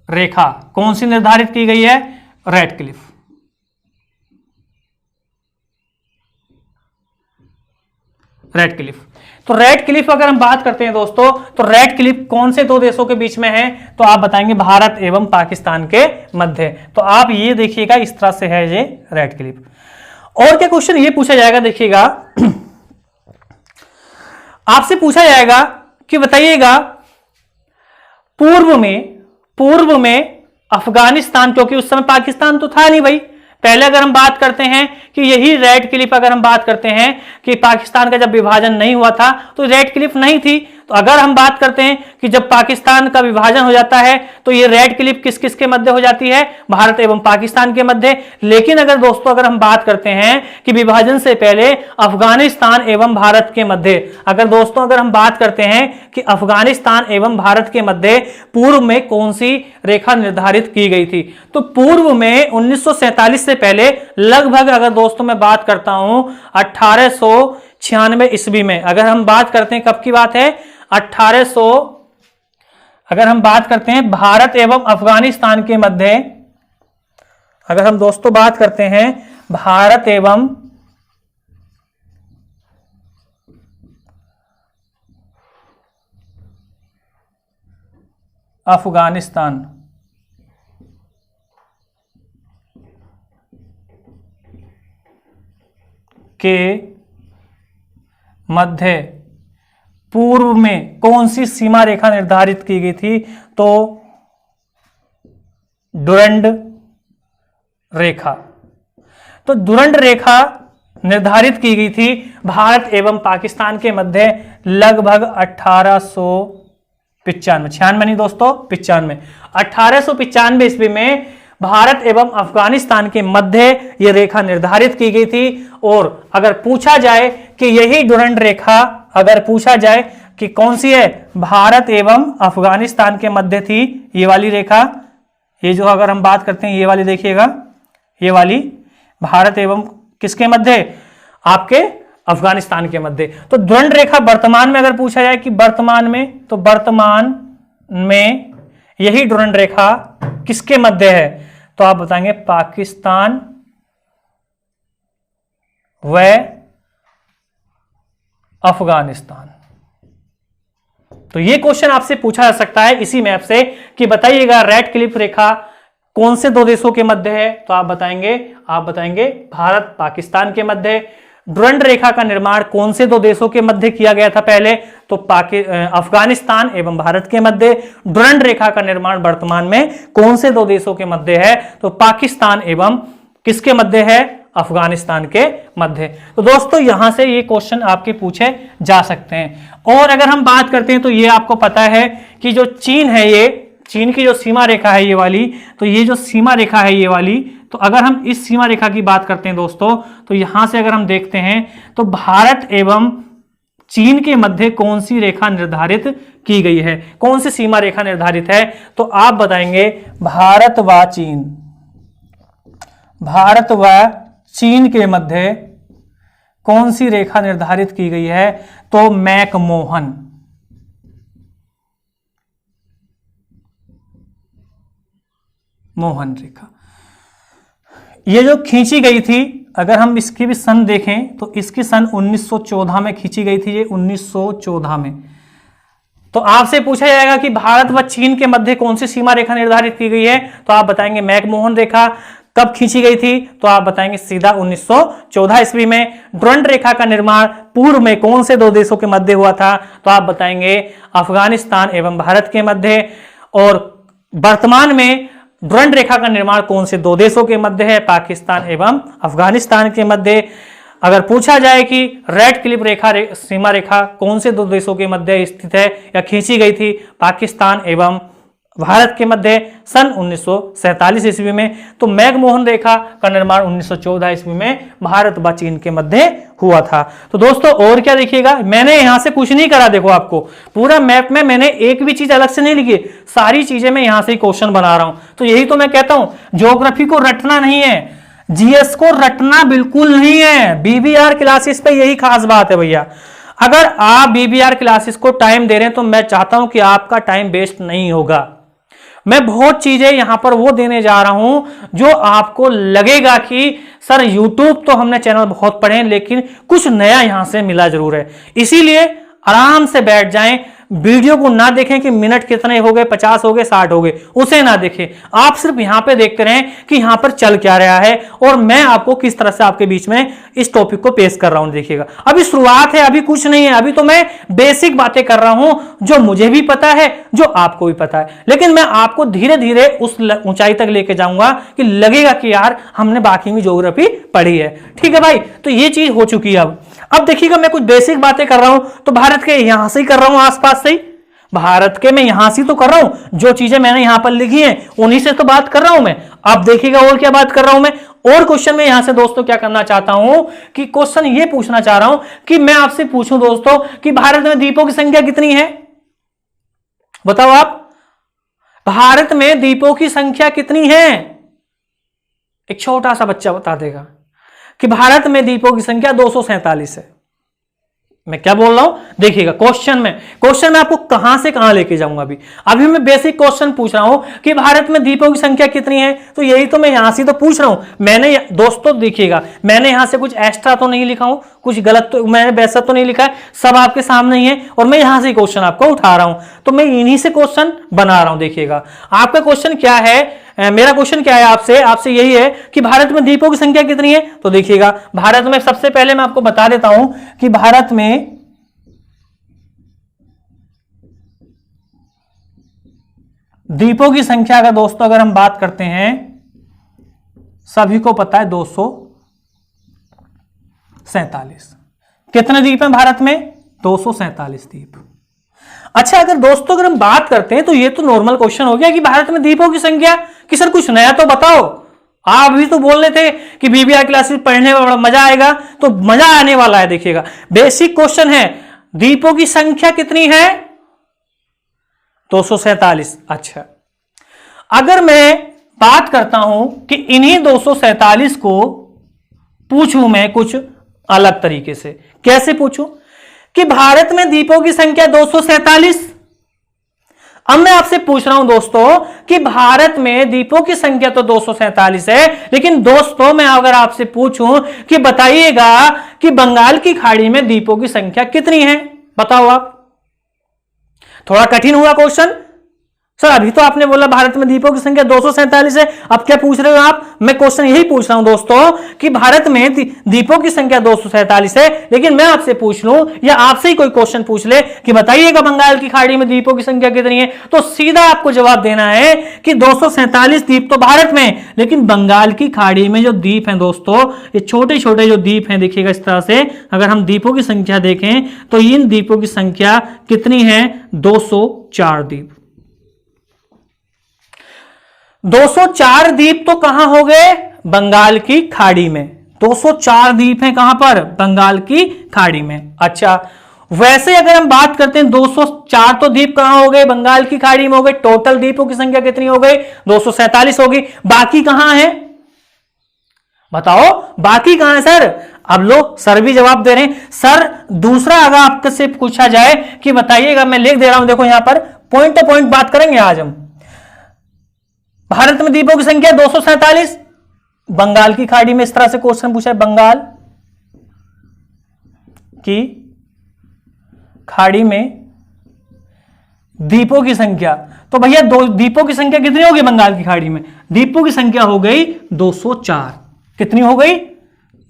रेखा कौन सी निर्धारित की गई है, रेड क्लिफ। Red Cliff. तो रेड क्लिफ अगर हम बात करते हैं दोस्तों, तो रेड क्लिफ कौन से दो देशों के बीच में है, तो आप बताएंगे भारत एवं पाकिस्तान के मध्य। तो आप ये देखिएगा इस तरह से है ये रेड क्लिफ। और क्या क्वेश्चन ये पूछा जाएगा, देखिएगा आपसे पूछा जाएगा कि बताइएगा पूर्व में अफगानिस्तान, क्योंकि उस समय पाकिस्तान तो था नहीं भाई। पहले अगर हम बात करते हैं कि यही रेड क्लिफ, अगर हम बात करते हैं कि पाकिस्तान का जब विभाजन नहीं हुआ था तो रेड क्लिफ नहीं थी। तो अगर हम बात करते हैं कि जब पाकिस्तान का विभाजन हो जाता है तो ये रेड क्लिफ किस किस के मध्य हो जाती है, भारत एवं पाकिस्तान के मध्य। लेकिन अगर दोस्तों अगर हम बात करते हैं कि विभाजन से पहले अफगानिस्तान एवं भारत के मध्य, अगर दोस्तों अगर हम बात करते हैं कि अफगानिस्तान एवं भारत के मध्य पूर्व में कौन सी रेखा निर्धारित की गई थी, तो पूर्व में 1947 से पहले लगभग, अगर दोस्तों मैं बात करता हूं 1896 ईस्वी में, अगर हम बात करते हैं कब की बात है 1800, अगर हम बात करते हैं भारत एवं अफगानिस्तान के मध्य, अगर हम दोस्तों बात करते हैं भारत एवं अफगानिस्तान के मध्य पूर्व में कौन सी सीमा रेखा निर्धारित की गई थी, तो डुरंड रेखा। तो डुरंड रेखा निर्धारित की गई थी भारत एवं पाकिस्तान के मध्य लगभग 1895, 96 नहीं दोस्तों, 95, 1895 ईस्वी में भारत एवं अफगानिस्तान के मध्य यह रेखा निर्धारित की गई थी। और अगर पूछा जाए कि यही डुरंड रेखा, अगर पूछा जाए कि कौन सी है, भारत एवं अफगानिस्तान के मध्य थी ये वाली रेखा, ये जो अगर हम बात करते हैं ये वाली देखिएगा, ये वाली भारत एवं किसके मध्य, आपके अफगानिस्तान के मध्य। तो डुरंड रेखा वर्तमान में अगर पूछा जाए कि वर्तमान में, तो वर्तमान में यही डुरंड रेखा किसके मध्य है, तो आप बताएंगे पाकिस्तान व अफगानिस्तान। तो ये क्वेश्चन आपसे पूछा जा सकता है इसी मैप से कि बताइएगा रेड क्लिफ रेखा कौन से दो देशों के मध्य है, तो आप बताएंगे भारत पाकिस्तान के मध्य। डुरंड रेखा का निर्माण कौन से दो देशों के मध्य किया गया था पहले, तो अफगानिस्तान एवं भारत के मध्य। डुरंड रेखा का निर्माण वर्तमान में कौन से दो देशों के मध्य है, तो पाकिस्तान एवं किसके मध्य है, अफगानिस्तान के मध्य। तो दोस्तों यहां से ये क्वेश्चन आपके पूछे जा सकते हैं। और अगर हम बात करते हैं तो ये आपको पता है कि जो चीन है, ये चीन की जो सीमा रेखा है ये वाली, तो ये जो सीमा रेखा है ये वाली, तो अगर हम इस सीमा रेखा की बात करते हैं दोस्तों, तो यहां से अगर हम देखते हैं तो भारत एवं चीन के मध्य कौन सी रेखा निर्धारित की गई है, कौन सी सीमा रेखा निर्धारित है, तो आप बताएंगे भारत व चीन के मध्य कौन सी रेखा निर्धारित की गई है, तो मैकमोहन रेखा। ये जो खींची गई थी, अगर हम इसकी भी सन देखें तो इसकी सन 1914 में खींची गई थी, ये 1914 में। तो आपसे पूछा जाएगा कि भारत व चीन के मध्य कौन सी सीमा रेखा निर्धारित की गई है, तो आप बताएंगे मैकमोहन रेखा। कब खींची गई थी, तो आप बताएंगे सीधा 1914 ईस्वी में। डुरंड रेखा का निर्माण पूर्व में कौन से दो देशों के मध्य हुआ था, तो आप बताएंगे अफगानिस्तान एवं भारत के मध्य। और वर्तमान में डुरंड रेखा का निर्माण कौन से दो देशों के मध्य है, पाकिस्तान एवं अफगानिस्तान के मध्य। अगर पूछा जाए कि रेड क्लिफ रेखा सीमा रेखा कौन से दो देशों के मध्य स्थित है या खींची गई थी, पाकिस्तान एवं भारत के मध्य सन 1947 ईस्वी में। तो मैकमोहन रेखा का निर्माण 1914 ईस्वी में भारत व चीन के मध्य हुआ था। तो दोस्तों और क्या देखिएगा, मैंने यहां से कुछ नहीं करा, देखो आपको पूरा मैप में मैंने एक भी चीज अलग से नहीं लिखी, सारी चीजें मैं यहां से ही क्वेश्चन बना रहा हूं। तो यही तो मैं कहता हूं ज्योग्राफी को रटना नहीं है, जीएस को रटना बिल्कुल नहीं है। बीबीआर क्लासेस पे यही खास बात है भैया। अगर आप बीबीआर क्लासेस को टाइम दे रहे हैं तो मैं चाहता हूं कि आपका टाइम वेस्ट नहीं होगा। मैं बहुत चीजें यहां पर वो देने जा रहा हूं जो आपको लगेगा कि सर यूट्यूब तो हमने चैनल बहुत पढ़े लेकिन कुछ नया यहां से मिला जरूर है। इसीलिए आराम से बैठ जाएं, वीडियो को ना देखें कि मिनट कितने हो गए, 50 हो गए, 60 हो गए, उसे ना देखें। आप सिर्फ यहां पे देखते रहें कि यहां पर चल क्या रहा है और मैं आपको किस तरह से आपके बीच में इस टॉपिक को पेश कर रहा हूं। देखिएगा अभी शुरुआत है, अभी कुछ नहीं है, अभी तो मैं बेसिक बातें कर रहा हूं जो मुझे भी पता है, जो आपको भी पता है, लेकिन मैं आपको धीरे धीरे उस ऊंचाई तक लेके जाऊंगा कि लगेगा कि यार हमने बाकी में ज्योग्राफी पढ़ी है। ठीक है भाई, तो ये चीज हो चुकी है। अब देखिएगा मैं कुछ बेसिक बातें कर रहा हूं तो भारत के यहां से ही कर रहा हूं, आसपास से ही, भारत के मैं यहां से तो कर रहा हूं, जो चीजें मैंने यहां पर लिखी हैं उन्हीं से तो बात कर रहा हूं मैं। अब देखिएगा और क्या बात कर रहा हूं मैं, और क्वेश्चन में यहां से दोस्तों क्या करना चाहता हूं कि क्वेश्चन ये पूछना चाह रहा हूं कि मैं आपसे पूछूं दोस्तों कि भारत में द्वीपों की संख्या कितनी है, बताओ आप, भारत में द्वीपों की संख्या कितनी है? एक छोटा सा बच्चा बता देगा कि भारत में द्वीपों की संख्या 247 है। मैं क्या बोल रहा हूं देखिएगा, क्वेश्चन में आपको कहां से कहां लेके जाऊंगा। अभी मैं बेसिक क्वेश्चन पूछ रहा हूं कि भारत में द्वीपों की संख्या कितनी है, तो यही तो मैं यहां से तो पूछ रहा हूं। मैंने दोस्तों देखिएगा मैंने यहां से कुछ एक्स्ट्रा तो नहीं लिखा हूं, कुछ गलत तो मैंने वैसा तो नहीं लिखा है, सब आपके सामने ही है और मैं यहां से क्वेश्चन आपको उठा रहा हूं, तो मैं इन्हीं से क्वेश्चन बना रहा हूं। देखिएगा आपका क्वेश्चन क्या है, मेरा क्वेश्चन क्या है आपसे यही है कि भारत में द्वीपों की संख्या कितनी है। तो देखिएगा भारत में सबसे पहले मैं आपको बता देता हूं कि भारत में द्वीपों की संख्या का दोस्तों अगर हम बात करते हैं, सभी को पता है 247। कितने द्वीप हैं भारत में? 247 द्वीप। अच्छा अगर हम बात करते हैं तो ये तो नॉर्मल क्वेश्चन हो गया कि भारत में द्वीपों की संख्या, कि सर कुछ नया तो बताओ। आप भी तो बोल रहे थे कि बीबीआर क्लासेस पढ़ने में बड़ा मजा आएगा, तो मजा आने वाला है। देखिएगा बेसिक क्वेश्चन है, द्वीपों की संख्या कितनी है? 247। अच्छा अगर मैं बात करता हूं कि इन्हीं 247 को पूछूं मैं कुछ अलग तरीके से, कैसे पूछूं कि भारत में द्वीपों की संख्या 247। अब मैं आपसे पूछ रहा हूं दोस्तों कि भारत में द्वीपों की संख्या तो 247 है, लेकिन दोस्तों मैं अगर आपसे पूछूं कि बताइएगा कि बंगाल की खाड़ी में द्वीपों की संख्या कितनी है, बताओ आप। थोड़ा कठिन हुआ क्वेश्चन सर, अभी तो आपने बोला भारत में द्वीपों की संख्या 247 है, अब क्या पूछ रहे हो आप? मैं क्वेश्चन यही पूछ रहा हूं दोस्तों कि भारत में द्वीपों की संख्या 247 है, लेकिन मैं आपसे पूछ लूं या आपसे ही कोई क्वेश्चन पूछ ले कि बताइएगा बंगाल की खाड़ी में द्वीपों की संख्या कितनी है, तो सीधा आपको जवाब देना है कि 247 द्वीप तो भारत में, लेकिन बंगाल की खाड़ी में जो द्वीप हैं दोस्तों, ये छोटे छोटे जो द्वीप हैं, देखिएगा इस तरह से अगर हम द्वीपों की संख्या देखें तो इन द्वीपों की संख्या कितनी है? 204 द्वीप। 204 द्वीप तो कहां हो गए? बंगाल की खाड़ी में। 204 द्वीप हैं कहां पर? बंगाल की खाड़ी में। अच्छा वैसे अगर हम बात करते हैं 204 तो द्वीप कहां हो गए? बंगाल की खाड़ी में हो गए। टोटल द्वीपों की संख्या कितनी हो गई? 247 होगी। बाकी कहां है बताओ, बाकी कहां है सर? अब लो सर भी जवाब दे रहे हैं। सर दूसरा अगर आपसे पूछा जाए कि बताइएगा, मैं लिख दे रहा हूं, देखो यहां पर पॉइंट टू पॉइंट बात करेंगे आज हम। भारत में द्वीपों की संख्या 247, बंगाल की खाड़ी में इस तरह से क्वेश्चन पूछा है, बंगाल की खाड़ी में द्वीपों की संख्या, तो भैया दो द्वीपों की संख्या कितनी होगी बंगाल की खाड़ी में? द्वीपों की संख्या हो गई 204। कितनी हो गई?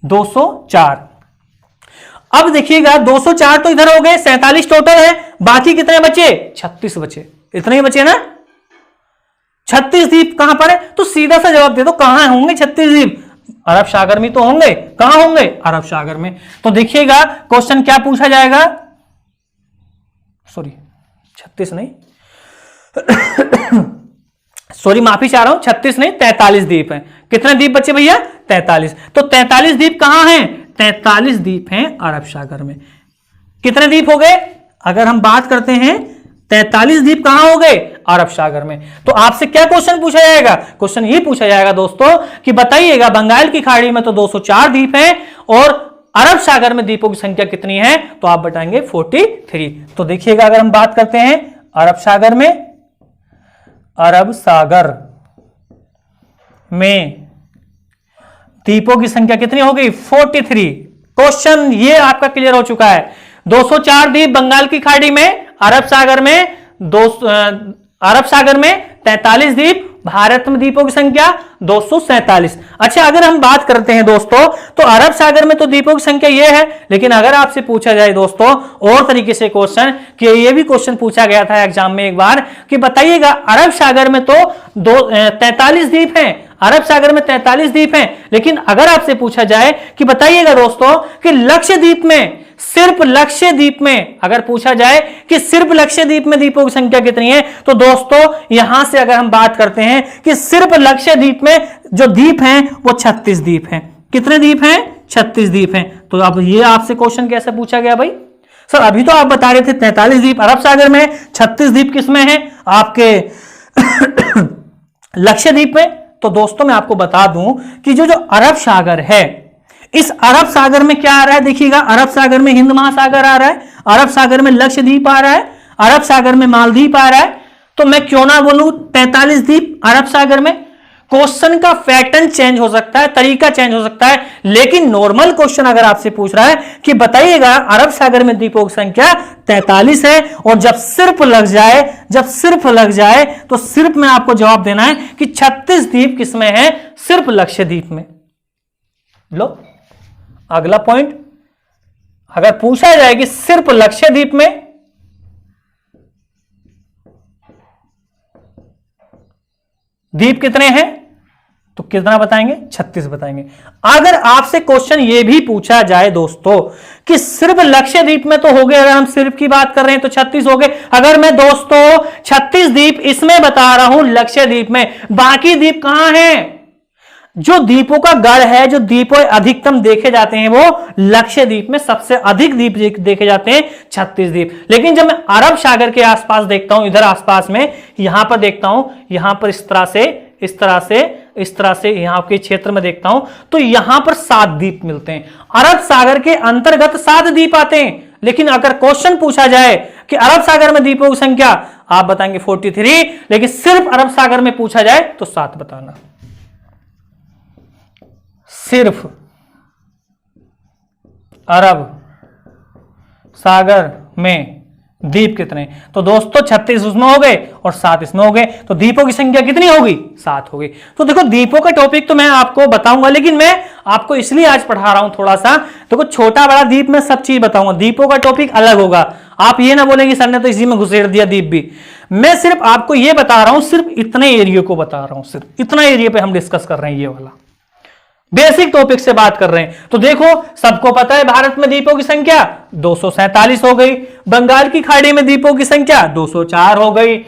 204। अब देखिएगा 204 तो इधर हो गए, 47 टोटल है, बाकी कितने बचे? 36 बचे। इतने ही बचे ना? 36 द्वीप कहां पर है? तो सीधा सा जवाब दे दो, कहां होंगे 36 द्वीप? अरब सागर में तो होंगे। कहां होंगे? अरब सागर में। तो देखिएगा क्वेश्चन क्या पूछा जाएगा, सॉरी 36 नहीं सॉरी माफी चाह रहा हूं, 36 नहीं 43 द्वीप हैं। कितने द्वीप बचे भैया? 43। तो 43 द्वीप कहां हैं? 43 द्वीप हैं अरब सागर में। कितने द्वीप हो गए? अगर हम बात करते हैं 43 द्वीप कहां हो गए? अरब सागर में। तो आपसे क्या क्वेश्चन पूछा जाएगा? क्वेश्चन ये पूछा जाएगा दोस्तों कि बताइएगा बंगाल की खाड़ी में तो 204 द्वीप हैं और अरब सागर में द्वीपों की संख्या कितनी है? तो आप बताएंगे 43। तो देखिएगा अगर हम बात करते हैं अरब सागर में द्वीपों की संख्या कितनी हो गई? 43। क्वेश्चन ये आपका क्लियर हो चुका है। 204 द्वीप बंगाल की खाड़ी में, अरब सागर में 43 द्वीप, भारत में द्वीपों की संख्या 247। अच्छा, अगर हम बात करते हैं दोस्तों तो अरब सागर में तो द्वीपों की संख्या ये है, लेकिन अगर आपसे पूछा जाए दोस्तों और तरीके से क्वेश्चन, कि ये भी क्वेश्चन पूछा गया था एग्जाम में एक बार कि बताइएगा अरब सागर में तो 43 द्वीप हैं, अरब सागर में 43 द्वीप हैं, लेकिन अगर आपसे पूछा जाए कि बताइएगा दोस्तों कि लक्षद्वीप में, सिर्फ लक्षद्वीप में अगर पूछा जाए कि सिर्फ लक्षद्वीप में द्वीपों की संख्या कितनी है, तो दोस्तों यहां से अगर हम बात करते हैं कि सिर्फ लक्षद्वीप में जो द्वीप हैं वो 36 द्वीप हैं। कितने द्वीप हैं? 36 द्वीप हैं। तो अब ये आपसे क्वेश्चन कैसे पूछा गया भाई? सर अभी तो आप बता रहे थे 43 द्वीप अरब सागर में, 36 द्वीप किसमें है? आपके लक्षद्वीप में। तो दोस्तों मैं आपको बता दूं कि जो अरब सागर है, इस अरब सागर में क्या आ रहा है? देखिएगा, अरब सागर में हिंद महासागर आ रहा है, अरब सागर में लक्षद्वीप आ रहा है, अरब सागर में मालदीव आ रहा है। तो मैं क्यों ना बोलूं 43 द्वीप अरब सागर में? क्वेश्चन का पैटर्न चेंज हो सकता है, तरीका चेंज हो सकता है, लेकिन नॉर्मल क्वेश्चन अगर आपसे पूछ रहा है कि बताइएगा अरब सागर में द्वीपों की संख्या 43 है, और जब सिर्फ लग जाए तो सिर्फ में आपको जवाब देना है कि 36 द्वीप किसमें है? सिर्फ लक्षद्वीप में। लो अगला पॉइंट, अगर पूछा जाए कि सिर्फ लक्षद्वीप में द्वीप कितने हैं, तो कितना बताएंगे? 36 बताएंगे। अगर आपसे क्वेश्चन यह भी पूछा जाए दोस्तों कि सिर्फ लक्षद्वीप में, तो हो गए, अगर हम सिर्फ की बात कर रहे हैं तो 36 हो गए। अगर मैं दोस्तों 36 द्वीप इसमें बता रहा हूं लक्षद्वीप में, बाकी द्वीप कहां हैं? जो द्वीपों का गढ़ है, जो द्वीप अधिकतम देखे जाते हैं वो लक्षद्वीप में सबसे अधिक द्वीप देखे जाते हैं, 36 द्वीप। लेकिन जब मैं अरब सागर के आसपास देखता हूं, इधर आसपास में यहां पर देखता हूं, यहां पर इस तरह से यहां के क्षेत्र में देखता हूं, तो यहां पर 7 द्वीप मिलते हैं। अरब सागर के अंतर्गत 7 द्वीप आते हैं। लेकिन अगर क्वेश्चन पूछा जाए कि अरब सागर में द्वीपों की संख्या, आप बताएंगे 43, लेकिन सिर्फ अरब सागर में पूछा जाए तो 7 बताना। सिर्फ अरब सागर में द्वीप कितने? तो दोस्तों 36 उसमें हो गए और 7 इसमें हो गए, तो द्वीपों की संख्या कितनी होगी? 7 हो गई। तो देखो द्वीपों का टॉपिक तो मैं आपको बताऊंगा, लेकिन मैं आपको इसलिए आज पढ़ा रहा हूं थोड़ा सा, देखो छोटा बड़ा द्वीप में सब चीज बताऊंगा, द्वीपों का टॉपिक अलग होगा। आप ये ना बोलेंगे सर ने तो इसी में घुसेड़ दिया द्वीप भी। मैं सिर्फ आपको ये बता रहा हूं, सिर्फ इतने एरिया को बता रहा हूं, सिर्फ इतना एरिया पे हम डिस्कस कर रहे हैं, ये वाला बेसिक टॉपिक से बात कर रहे हैं। तो देखो सबको पता है भारत में द्वीपों की संख्या 247 हो गई, बंगाल की खाड़ी में द्वीपों की संख्या 204 हो गई,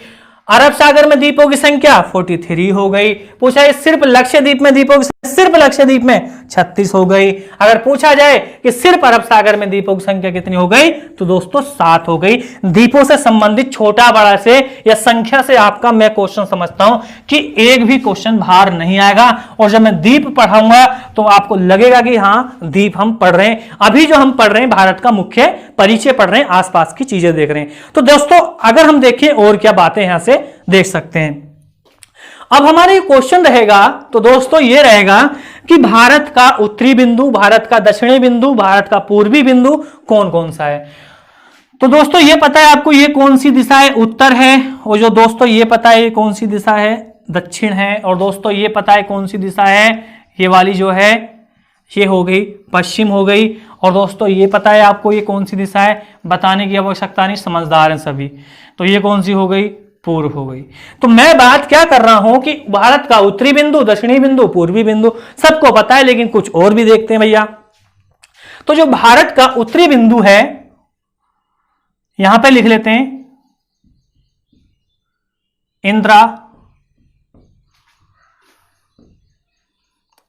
अरब सागर में द्वीपों की संख्या 43 हो गई। पूछा है सिर्फ लक्षद्वीप में द्वीपों की, सिर्फ लक्षद्वीप में 36 हो गई। अगर पूछा जाए कि सिर्फ अरब सागर में द्वीपों की संख्या कितनी हो गई, तो दोस्तों 7 हो गई। द्वीपों से संबंधित छोटा बड़ा से या संख्या से आपका मैं क्वेश्चन समझता हूं कि एक भी क्वेश्चन बाहर नहीं आएगा, और जब मैं द्वीप पढ़ाऊंगा तो आपको लगेगा कि हाँ द्वीप हम पढ़ रहे हैं। अभी जो हम पढ़ रहे हैं भारत का मुख्य परिचय पढ़ रहे हैं, आसपास की चीजें देख रहे हैं। तो दोस्तों अगर हम देखें और क्या बातें यहां से देख सकते हैं, अब हमारे क्वेश्चन रहेगा तो दोस्तों ये रहेगा कि भारत का उत्तरी बिंदु, भारत का दक्षिणी बिंदु, भारत का पूर्वी बिंदु कौन कौन सा है। तो दोस्तों ये पता है आपको ये कौन सी दिशा है, उत्तर है, और जो दोस्तों ये पता है ये कौन सी दिशा है, दक्षिण है, और दोस्तों ये पता है कौन सी दिशा है, ये वाली जो है ये हो गई पश्चिम हो गई, और दोस्तों ये पता है आपको ये कौन सी दिशा है, बताने की आवश्यकता नहीं, समझदार हैं सभी। तो ये कौन सी हो गई, पूर्व हो गई। तो मैं बात क्या कर रहा हूं कि भारत का उत्तरी बिंदु, दक्षिणी बिंदु, पूर्वी बिंदु सबको पता है, लेकिन कुछ और भी देखते हैं भैया। तो जो भारत का उत्तरी बिंदु है यहां पे लिख लेते हैं इंदिरा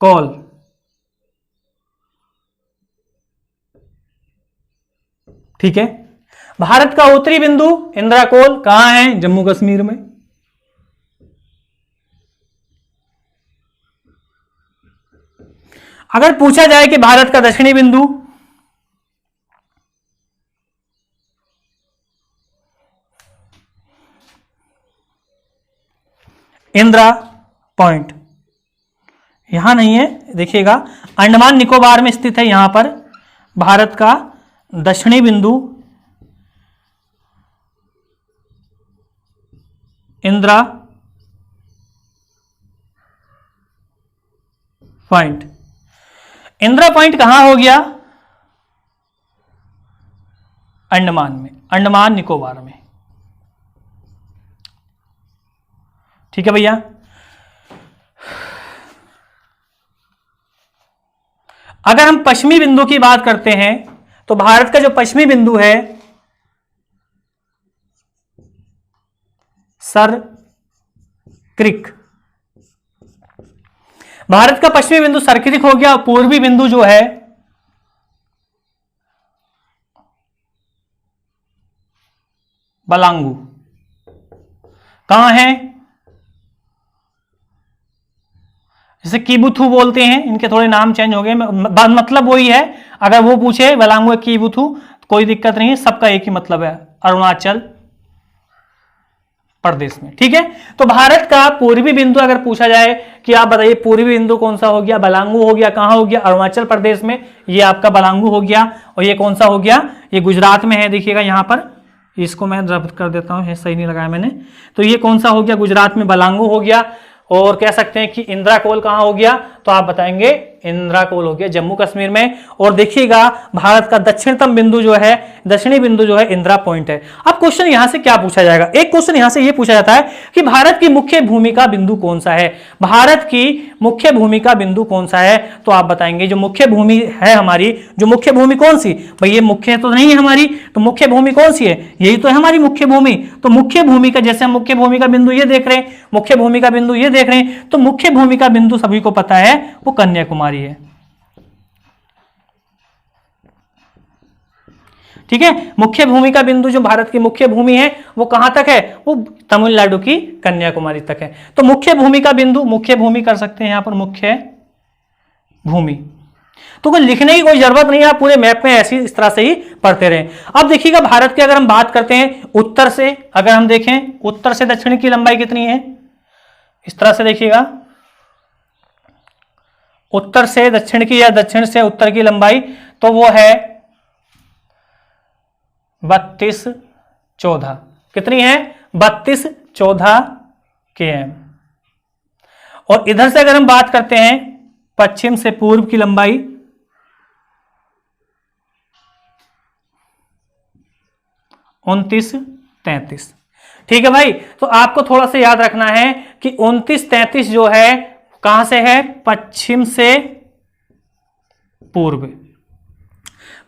कोल। ठीक है। भारत का उत्तरी बिंदु इंदिरा कोल कहां है? जम्मू कश्मीर में। अगर पूछा जाए कि भारत का दक्षिणी बिंदु, इंदिरा पॉइंट, यहां नहीं है, देखिएगा अंडमान निकोबार में स्थित है। यहां पर भारत का दक्षिणी बिंदु इंदिरा पॉइंट। इंदिरा पॉइंट कहां हो गया? अंडमान में, अंडमान निकोबार में। ठीक है भैया। अगर हम पश्चिमी बिंदु की बात करते हैं तो भारत का जो पश्चिमी बिंदु है सर क्रिक, भारत का पश्चिमी बिंदु सरक्रिक हो गया। पूर्वी बिंदु जो है बलांगू, कहां है? जैसे कीबुथु बोलते हैं, इनके थोड़े नाम चेंज हो गए, मतलब वही है। अगर वो पूछे बलांगू कीबुथु कोई दिक्कत नहीं है, सबका एक ही मतलब है, अरुणाचल प्रदेश में। ठीक है। तो भारत का पूर्वी बिंदु अगर पूछा जाए कि आप बताइए पूर्वी बिंदु कौन सा हो गया? बलांगू हो गया। कहां हो गया? अरुणाचल प्रदेश में। ये आपका बलांगू हो गया। और ये कौन सा हो गया? ये गुजरात में है। देखिएगा यहां पर, इसको मैं रब्त कर देता हूं, सही नहीं लगाया मैंने। तो ये कौन सा हो गया? गुजरात में बलांगू हो गया। और कह सकते हैं कि इंदिरा कोल कहां हो गया? तो आप बताएंगे इंदिरा कोल हो गया जम्मू कश्मीर में। और देखिएगा भारत का दक्षिणतम बिंदु जो है, दक्षिणी बिंदु जो है इंदिरा पॉइंट है। अब क्वेश्चन यहां से क्या पूछा जाएगा? एक क्वेश्चन यहां से यह पूछा जाता है कि भारत की मुख्य भूमिका बिंदु कौन सा है? भारत की मुख्य भूमिका बिंदु कौन सा है? तो आप बताएंगे जो मुख्य भूमि है हमारी, जो मुख्य भूमि कौन सी? भाई ये मुख्य तो नहीं है हमारी, तो मुख्य भूमि कौन सी है? यही तो है हमारी मुख्य भूमि। तो मुख्य भूमि का, जैसे हम मुख्य भूमि का बिंदु ये देख रहे हैं, मुख्य भूमि का बिंदु ये देख रहे हैं, तो मुख्य भूमि का बिंदु सभी को पता है वो कन्याकुमारी है। ठीक है। मुख्य भूमि का बिंदु जो भारत की मुख्य भूमि है वो कहां तक है? वो तमिलनाडु की कन्याकुमारी तक है। तो मुख्य भूमि का बिंदु, मुख्य भूमि कर सकते हैं यहां पर, मुख्य भूमि। तो कोई लिखने की कोई जरूरत नहीं है, आप पूरे मैप में ऐसी इस तरह से ही पढ़ते रहें। अब देखिएगा भारत की अगर हम बात करते हैं उत्तर से, अगर हम देखें उत्तर से दक्षिण की लंबाई कितनी है, इस तरह से देखिएगा, उत्तर से दक्षिण की या दक्षिण से उत्तर की लंबाई, तो वो है 3214। कितनी है? 3214 km। और इधर से अगर हम बात करते हैं पश्चिम से पूर्व की लंबाई, 2933। ठीक है भाई। तो आपको थोड़ा सा याद रखना है कि 2933 जो है कहां से है? पश्चिम से पूर्व,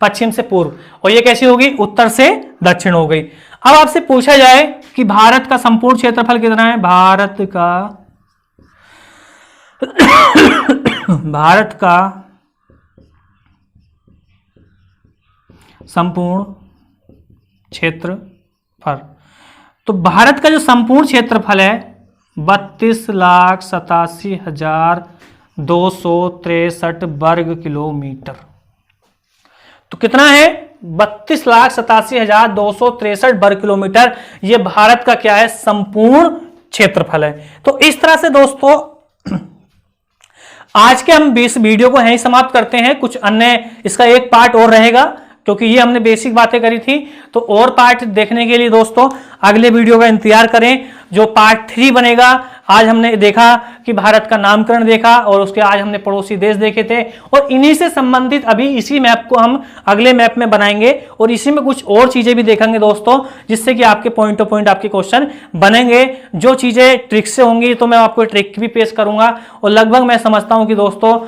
पश्चिम से पूर्व। और ये कैसी होगी? उत्तर से दक्षिण हो गई। अब आपसे पूछा जाए कि भारत का संपूर्ण क्षेत्रफल कितना है? भारत का संपूर्ण क्षेत्रफल, तो भारत का जो संपूर्ण क्षेत्रफल है 32,87,263 वर्ग किलोमीटर। तो कितना है? 32,87,263 वर्ग किलोमीटर। ये भारत का क्या है? संपूर्ण क्षेत्रफल है। तो इस तरह से दोस्तों आज के हम इस वीडियो को यहीं समाप्त करते हैं। कुछ अन्य, इसका एक पार्ट और रहेगा क्योंकि ये हमने बेसिक बातें करी थी। तो और पार्ट देखने के लिए दोस्तों अगले वीडियो का इंतजार करें, जो पार्ट 3 बनेगा। आज हमने देखा कि भारत का नामकरण देखा, और उसके आज हमने पड़ोसी देश देखे थे, और इन्हीं से संबंधित अभी इसी मैप को हम अगले मैप में बनाएंगे, और इसी में कुछ और चीजें भी देखेंगे दोस्तों, जिससे कि आपके पॉइंट टू पॉइंट आपके क्वेश्चन बनेंगे। जो चीजें ट्रिक से होंगी तो मैं आपको ट्रिक भी पेश करूंगा। और लगभग मैं समझता हूं कि दोस्तों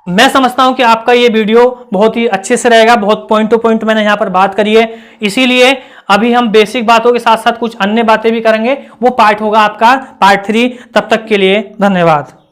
मैं समझता हूं कि आपका ये वीडियो बहुत ही अच्छे से रहेगा। बहुत पॉइंट टू पॉइंट मैंने यहां पर बात करी है, इसीलिए अभी हम बेसिक बातों के साथ साथ कुछ अन्य बातें भी करेंगे, वो पार्ट होगा आपका पार्ट 3। तब तक के लिए धन्यवाद।